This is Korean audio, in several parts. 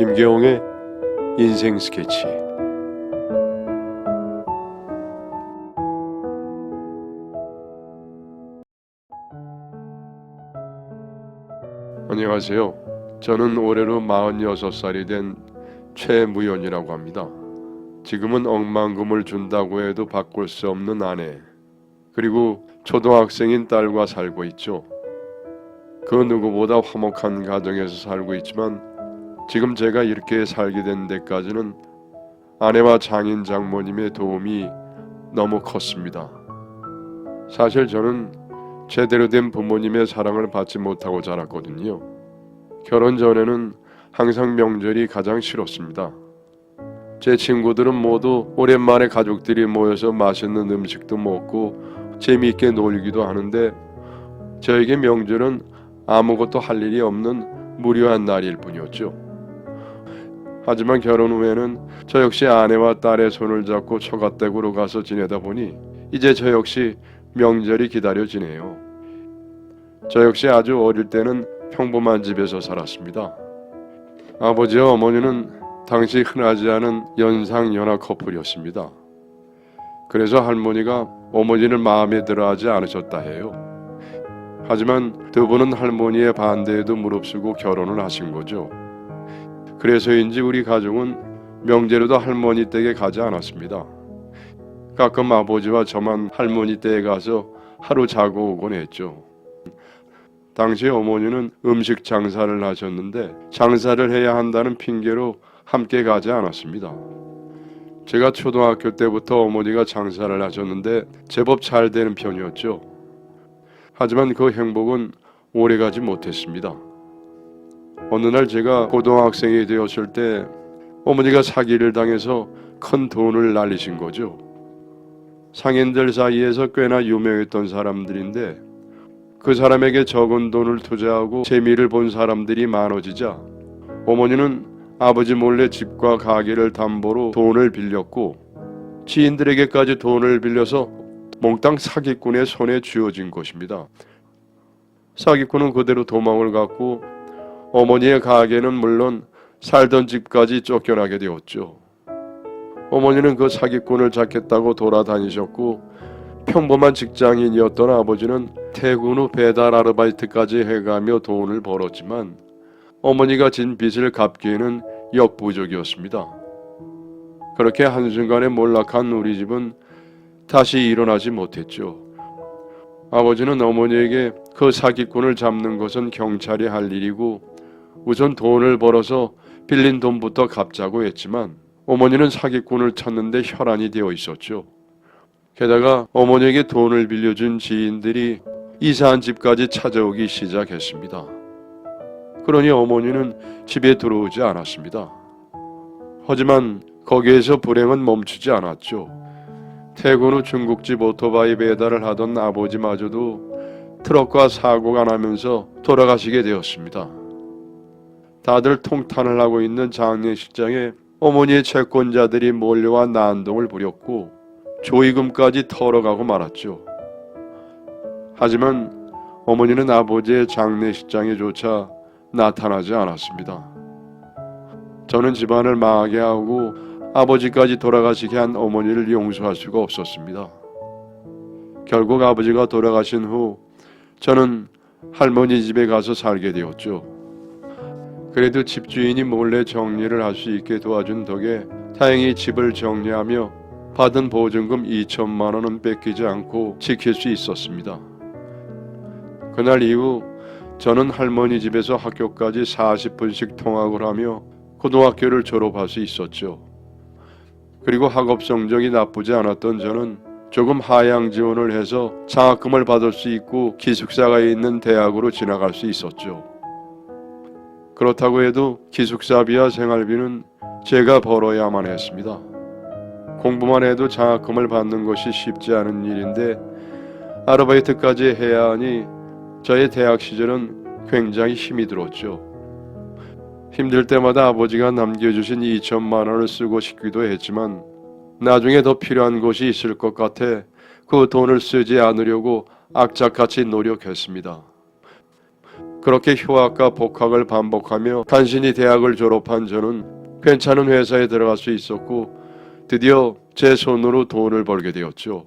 김계홍의 인생 스케치. 안녕하세요. 저는 올해로 46살이 된 최무연이라고 합니다. 지금은 억만금을 준다고 해도 바꿀 수 없는 아내, 그리고 초등학생인 딸과 살고 있죠. 그 누구보다 화목한 가정에서 살고 있지만 지금 제가 이렇게 살게 된 데까지는 아내와 장인 장모님의 도움이 너무 컸습니다. 사실 저는 제대로 된 부모님의 사랑을 받지 못하고 자랐거든요. 결혼 전에는 항상 명절이 가장 싫었습니다. 제 친구들은 모두 오랜만에 가족들이 모여서 맛있는 음식도 먹고 재미있게 놀기도 하는데 저에게 명절은 아무것도 할 일이 없는 무료한 날일 뿐이었죠. 하지만 결혼 후에는 저 역시 아내와 딸의 손을 잡고 처가댁으로 가서 지내다 보니 이제 저 역시 명절이 기다려지네요. 저 역시 아주 어릴 때는 평범한 집에서 살았습니다. 아버지와 어머니는 당시 흔하지 않은 연상연하 커플이었습니다. 그래서 할머니가 어머니를 마음에 들어하지 않으셨다 해요. 하지만 두 분은 할머니의 반대에도 무릅쓰고 결혼을 하신 거죠. 그래서인지 우리 가족은 명절에도 할머니 댁에 가지 않았습니다. 가끔 아버지와 저만 할머니 댁에 가서 하루 자고 오곤 했죠. 당시 어머니는 음식 장사를 하셨는데 장사를 해야 한다는 핑계로 함께 가지 않았습니다. 제가 초등학교 때부터 어머니가 장사를 하셨는데 제법 잘 되는 편이었죠. 하지만 그 행복은 오래가지 못했습니다. 어느 날 제가 고등학생이 되었을 때 어머니가 사기를 당해서 큰 돈을 날리신 거죠. 상인들 사이에서 꽤나 유명했던 사람들인데 그 사람에게 적은 돈을 투자하고 재미를 본 사람들이 많아지자 어머니는 아버지 몰래 집과 가게를 담보로 돈을 빌렸고 지인들에게까지 돈을 빌려서 몽땅 사기꾼의 손에 쥐어진 것입니다. 사기꾼은 그대로 도망을 갔고 어머니의 가게는 물론 살던 집까지 쫓겨나게 되었죠. 어머니는 그 사기꾼을 잡겠다고 돌아다니셨고 평범한 직장인이었던 아버지는 퇴근 후 배달 아르바이트까지 해가며 돈을 벌었지만 어머니가 진 빚을 갚기에는 역부족이었습니다. 그렇게 한순간에 몰락한 우리 집은 다시 일어나지 못했죠. 아버지는 어머니에게 그 사기꾼을 잡는 것은 경찰이 할 일이고 우선 돈을 벌어서 빌린 돈부터 갚자고 했지만 어머니는 사기꾼을 찾는데 혈안이 되어 있었죠. 게다가 어머니에게 돈을 빌려준 지인들이 이사한 집까지 찾아오기 시작했습니다. 그러니 어머니는 집에 들어오지 않았습니다. 하지만 거기에서 불행은 멈추지 않았죠. 퇴근 후 중국집 오토바이 배달을 하던 아버지마저도 트럭과 사고가 나면서 돌아가시게 되었습니다. 다들 통탄을 하고 있는 장례식장에 어머니의 채권자들이 몰려와 난동을 부렸고 조의금까지 털어가고 말았죠. 하지만 어머니는 아버지의 장례식장에조차 나타나지 않았습니다. 저는 집안을 망하게 하고 아버지까지 돌아가시게 한 어머니를 용서할 수가 없었습니다. 결국 아버지가 돌아가신 후 저는 할머니 집에 가서 살게 되었죠. 그래도 집주인이 몰래 정리를 할 수 있게 도와준 덕에 다행히 집을 정리하며 받은 보증금 2천만 원은 뺏기지 않고 지킬 수 있었습니다. 그날 이후 저는 할머니 집에서 학교까지 40분씩 통학을 하며 고등학교를 졸업할 수 있었죠. 그리고 학업 성적이 나쁘지 않았던 저는 조금 하향 지원을 해서 장학금을 받을 수 있고 기숙사가 있는 대학으로 진학할 수 있었죠. 그렇다고 해도 기숙사비와 생활비는 제가 벌어야만 했습니다. 공부만 해도 장학금을 받는 것이 쉽지 않은 일인데 아르바이트까지 해야 하니 저의 대학 시절은 굉장히 힘이 들었죠. 힘들 때마다 아버지가 남겨주신 2천만 원을 쓰고 싶기도 했지만 나중에 더 필요한 것이 있을 것 같아 그 돈을 쓰지 않으려고 악착같이 노력했습니다. 그렇게 휴학과 복학을 반복하며 간신히 대학을 졸업한 저는 괜찮은 회사에 들어갈 수 있었고 드디어 제 손으로 돈을 벌게 되었죠.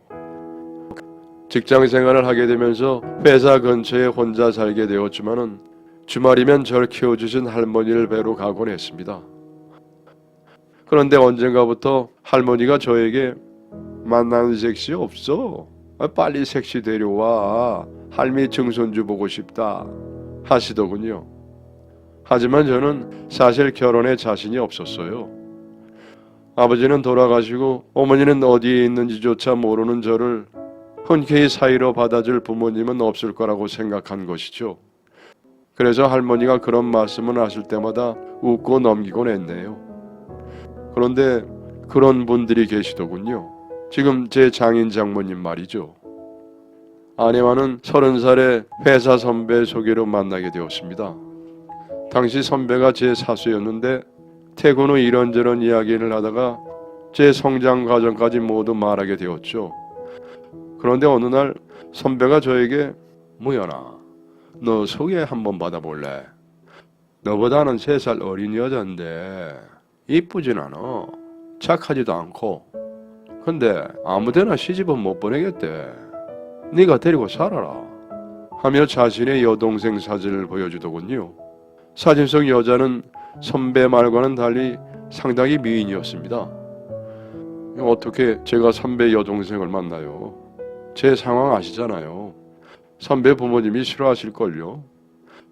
직장 생활을 하게 되면서 회사 근처에 혼자 살게 되었지만은 주말이면 절 키워주신 할머니를 뵈러 가곤 했습니다. 그런데 언젠가부터 할머니가 저에게 만나는 섹시 없어? 빨리 섹시 데려와. 할미 증손주 보고 싶다 하시더군요. 하지만 저는 사실 결혼에 자신이 없었어요. 아버지는 돌아가시고 어머니는 어디에 있는지조차 모르는 저를 흔쾌히 사이로 받아줄 부모님은 없을 거라고 생각한 것이죠. 그래서 할머니가 그런 말씀을 하실 때마다 웃고 넘기곤 했네요. 그런데 그런 분들이 계시더군요. 지금 제 장인 장모님 말이죠. 아내와는 30살의 회사 선배 소개로 만나게 되었습니다. 당시 선배가 제 사수였는데 퇴근 후 이런저런 이야기를 하다가 제 성장 과정까지 모두 말하게 되었죠. 그런데 어느 날 선배가 저에게 무연아, 너 소개 한번 받아볼래? 너보다는 3살 어린 여잔데 이쁘진 않아. 착하지도 않고. 근데 아무데나 시집은 못 보내겠대. 네가 데리고 살아라 하며 자신의 여동생 사진을 보여주더군요. 사진 속 여자는 선배 말과는 달리 상당히 미인이었습니다. 어떻게 제가 선배 여동생을 만나요? 제 상황 아시잖아요. 선배 부모님이 싫어하실걸요?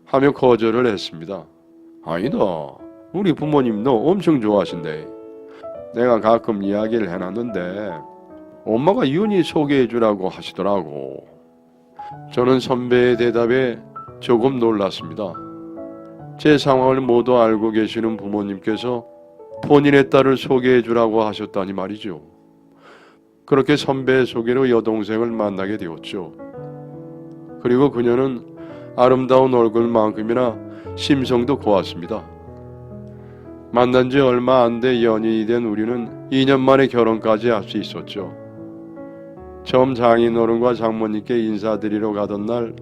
하며 거절을 했습니다. 아니다. 우리 부모님 너 엄청 좋아하신대. 내가 가끔 이야기를 해놨는데 엄마가 윤희 소개해주라고 하시더라고. 저는 선배의 대답에 조금 놀랐습니다. 제 상황을 모두 알고 계시는 부모님께서 본인의 딸을 소개해주라고 하셨다니 말이죠. 그렇게 선배의 소개로 여동생을 만나게 되었죠. 그리고 그녀는 아름다운 얼굴만큼이나 심성도 고왔습니다. 만난 지 얼마 안 돼 연인이 된 우리는 2년 만에 결혼까지 할 수 있었죠. 처음 장인어른과 장모님께 인사드리러 가던 날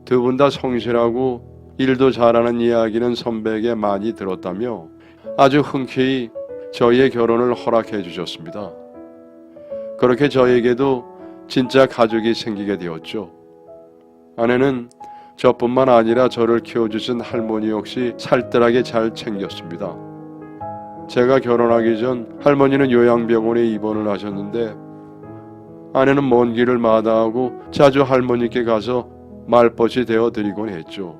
두 분 다 성실하고 일도 잘하는 이야기는 선배에게 많이 들었다며 아주 흔쾌히 저희의 결혼을 허락해 주셨습니다. 그렇게 저에게도 진짜 가족이 생기게 되었죠. 아내는 저뿐만 아니라 저를 키워주신 할머니 역시 살뜰하게 잘 챙겼습니다. 제가 결혼하기 전 할머니는 요양병원에 입원을 하셨는데 아내는 먼 길을 마다하고 자주 할머니께 가서 말벗이 되어 드리곤 했죠.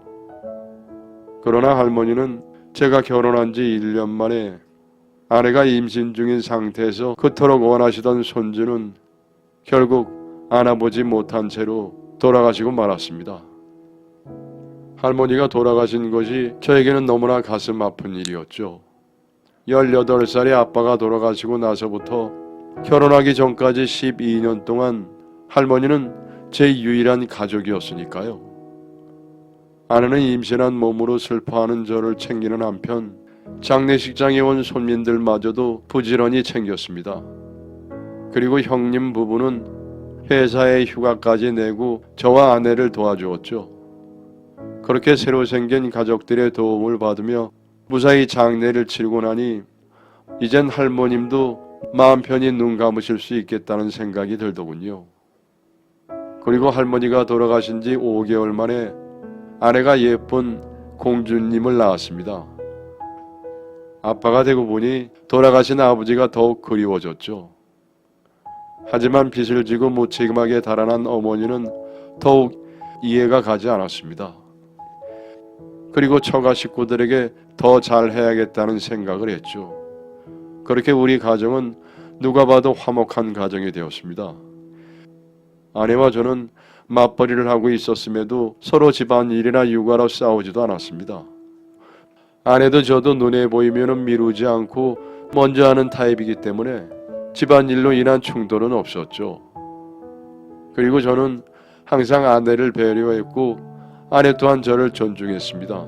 그러나 할머니는 제가 결혼한 지 1년 만에 아내가 임신 중인 상태에서 그토록 원하시던 손주는 결국 안아보지 못한 채로 돌아가시고 말았습니다. 할머니가 돌아가신 것이 저에게는 너무나 가슴 아픈 일이었죠. 18살의 아빠가 돌아가시고 나서부터 결혼하기 전까지 12년 동안 할머니는 제 유일한 가족이었으니까요. 아내는 임신한 몸으로 슬퍼하는 저를 챙기는 한편 장례식장에 온 손님들마저도 부지런히 챙겼습니다. 그리고 형님 부부는 회사에 휴가까지 내고 저와 아내를 도와주었죠. 그렇게 새로 생긴 가족들의 도움을 받으며 무사히 장례를 치르고 나니 이젠 할머님도 마음 편히 눈 감으실 수 있겠다는 생각이 들더군요. 그리고 할머니가 돌아가신 지 5개월 만에 아내가 예쁜 공주님을 낳았습니다. 아빠가 되고 보니 돌아가신 아버지가 더욱 그리워졌죠. 하지만 빚을 지고 무책임하게 달아난 어머니는 더욱 이해가 가지 않았습니다. 그리고 처가 식구들에게 더 잘해야겠다는 생각을 했죠. 그렇게 우리 가정은 누가 봐도 화목한 가정이 되었습니다. 아내와 저는 맞벌이를 하고 있었음에도 서로 집안일이나 육아로 싸우지도 않았습니다. 아내도 저도 눈에 보이면 미루지 않고 먼저 하는 타입이기 때문에 집안일로 인한 충돌은 없었죠. 그리고 저는 항상 아내를 배려했고 아내 또한 저를 존중했습니다.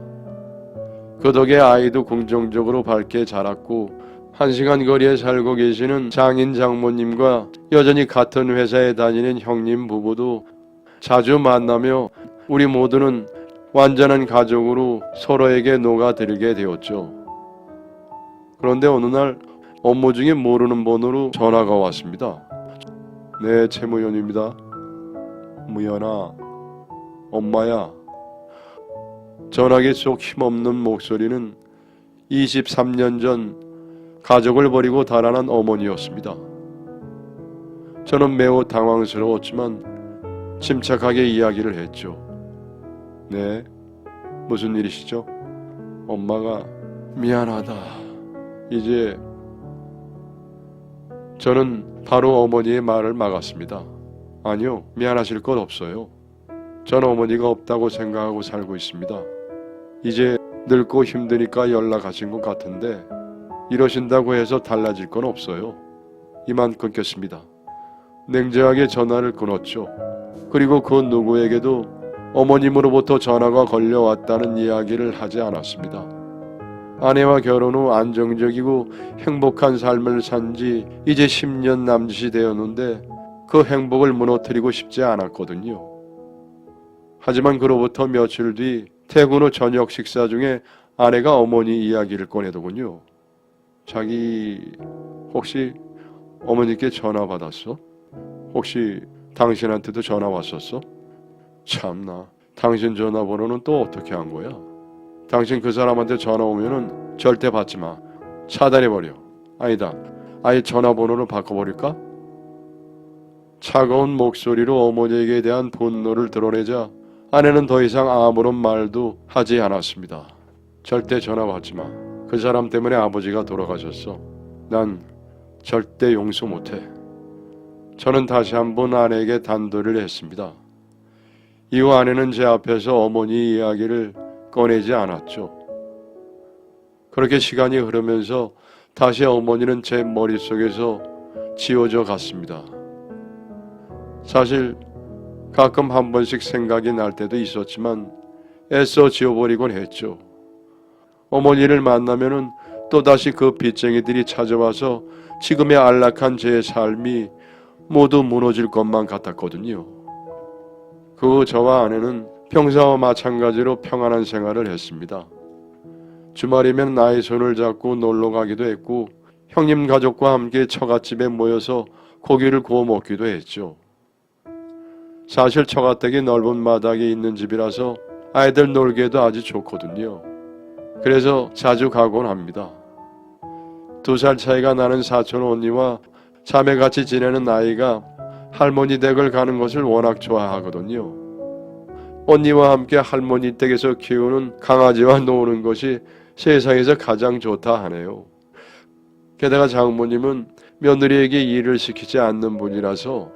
그 덕에 아이도 긍정적으로 밝게 자랐고 1시간 거리에 살고 계시는 장인 장모님과 여전히 같은 회사에 다니는 형님 부부도 자주 만나며 우리 모두는 완전한 가족으로 서로에게 녹아들게 되었죠. 그런데 어느 날 업무 중에 모르는 번호로 전화가 왔습니다. 네, 최무현입니다. 무현아, 엄마야. 전화기 속 힘없는 목소리는 23년 전 가족을 버리고 달아난 어머니였습니다. 저는 매우 당황스러웠지만 침착하게 이야기를 했죠. 네, 무슨 일이시죠? 엄마가 미안하다. 이제 저는 바로 어머니의 말을 막았습니다. 아니요, 미안하실 것 없어요. 전 어머니가 없다고 생각하고 살고 있습니다. 이제 늙고 힘드니까 연락하신 것 같은데 이러신다고 해서 달라질 건 없어요. 이만 끊겠습니다. 냉정하게 전화를 끊었죠. 그리고 그 누구에게도 어머님으로부터 전화가 걸려왔다는 이야기를 하지 않았습니다. 아내와 결혼 후 안정적이고 행복한 삶을 산 지 이제 10년 남짓이 되었는데 그 행복을 무너뜨리고 싶지 않았거든요. 하지만 그로부터 며칠 뒤 퇴근 후 저녁 식사 중에 아내가 어머니 이야기를 꺼내더군요. 자기 혹시 어머니께 전화 받았어? 혹시 당신한테도 전화 왔었어? 참나, 당신 전화번호는 또 어떻게 한 거야? 당신 그 사람한테 전화 오면은 절대 받지 마. 차단해버려. 아니다, 아예 전화번호를 바꿔버릴까? 차가운 목소리로 어머니에게 대한 분노를 드러내자 아내는 더 이상 아무런 말도 하지 않았습니다. 절대 전화 받지 마. 그 사람 때문에 아버지가 돌아가셨어. 난 절대 용서 못해. 저는 다시 한번 아내에게 단도리를 했습니다. 이후 아내는 제 앞에서 어머니 이야기를 꺼내지 않았죠. 그렇게 시간이 흐르면서 다시 어머니는 제 머릿속에서 지워져 갔습니다. 사실 가끔 한 번씩 생각이 날 때도 있었지만 애써 지워버리곤 했죠. 어머니를 만나면은 또다시 그 빚쟁이들이 찾아와서 지금의 안락한 제 삶이 모두 무너질 것만 같았거든요. 그 후 저와 아내는 평소와 마찬가지로 평안한 생활을 했습니다. 주말이면 나의 손을 잡고 놀러 가기도 했고 형님 가족과 함께 처갓집에 모여서 고기를 구워 먹기도 했죠. 사실 처가댁이 넓은 마당이 있는 집이라서 아이들 놀기에도 아주 좋거든요. 그래서 자주 가곤 합니다. 2살 차이가 나는 사촌 언니와 자매같이 지내는 아이가 할머니 댁을 가는 것을 워낙 좋아하거든요. 언니와 함께 할머니 댁에서 키우는 강아지와 노는 것이 세상에서 가장 좋다 하네요. 게다가 장모님은 며느리에게 일을 시키지 않는 분이라서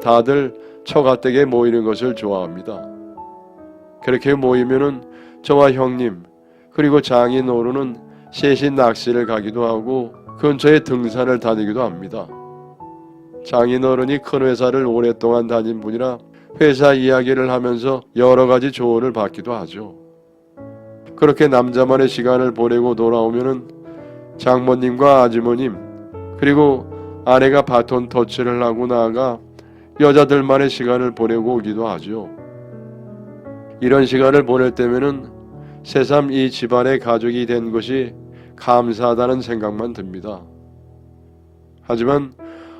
다들 처가댁에 모이는 것을 좋아합니다. 그렇게 모이면은 저와 형님 그리고 장인 어른은 셋이 낚시를 가기도 하고 근처에 등산을 다니기도 합니다. 장인 어른이 큰 회사를 오랫동안 다닌 분이라 회사 이야기를 하면서 여러 가지 조언을 받기도 하죠. 그렇게 남자만의 시간을 보내고 돌아오면은 장모님과 아주머님 그리고 아내가 바톤 터치를 하고 나아가 여자들만의 시간을 보내고 오기도 하죠. 이런 시간을 보낼 때면은 새삼 이 집안의 가족이 된 것이 감사하다는 생각만 듭니다. 하지만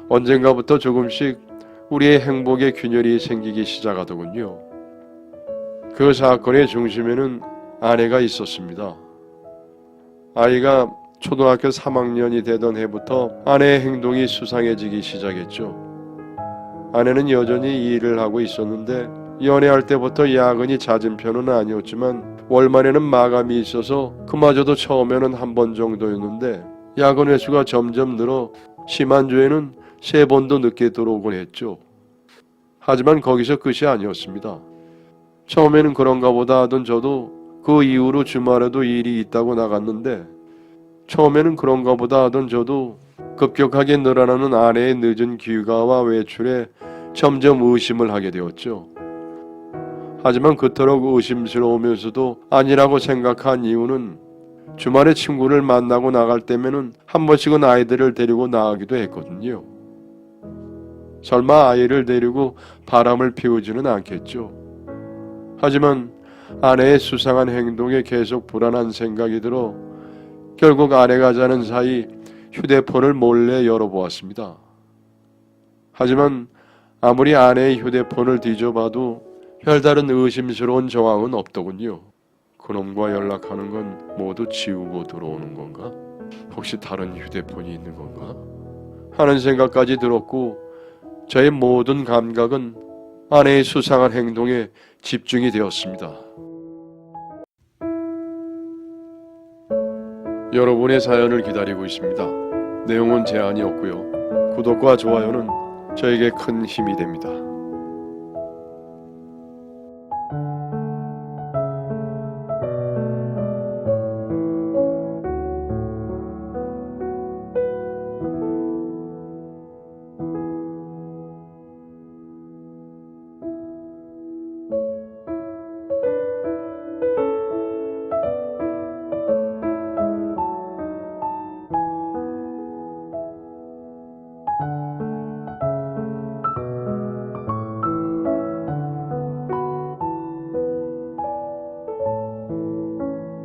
언젠가부터 조금씩 우리의 행복의 균열이 생기기 시작하더군요. 그 사건의 중심에는 아내가 있었습니다. 아이가 초등학교 3학년이 되던 해부터 아내의 행동이 수상해지기 시작했죠. 아내는 여전히 일을 하고 있었는데 연애할 때부터 야근이 잦은 편은 아니었지만 월말에는 마감이 있어서 그마저도 처음에는 한 번 정도였는데 야근 횟수가 점점 늘어 심한 주에는 3번도 늦게 들어오곤 했죠. 하지만 거기서 끝이 아니었습니다. 처음에는 그런가 보다 하던 저도 그 이후로 주말에도 일이 있다고 나갔는데 처음에는 그런가 보다 하던 저도 급격하게 늘어나는 아내의 늦은 귀가와 외출에 점점 의심을 하게 되었죠. 하지만 그토록 의심스러우면서도 아니라고 생각한 이유는 주말에 친구를 만나고 나갈 때면은 한 번씩은 아이들을 데리고 나가기도 했거든요. 설마 아이를 데리고 바람을 피우지는 않겠죠. 하지만 아내의 수상한 행동에 계속 불안한 생각이 들어 결국 아내가 자는 사이 휴대폰을 몰래 열어보았습니다. 하지만 아무리 아내의 휴대폰을 뒤져봐도 별다른 의심스러운 정황은 없더군요. 그놈과 연락하는 건 모두 지우고 들어오는 건가? 혹시 다른 휴대폰이 있는 건가? 하는 생각까지 들었고 저의 모든 감각은 아내의 수상한 행동에 집중이 되었습니다. 여러분의 사연을 기다리고 있습니다. 내용은 제한이 없고요. 구독과 좋아요는 저에게 큰 힘이 됩니다.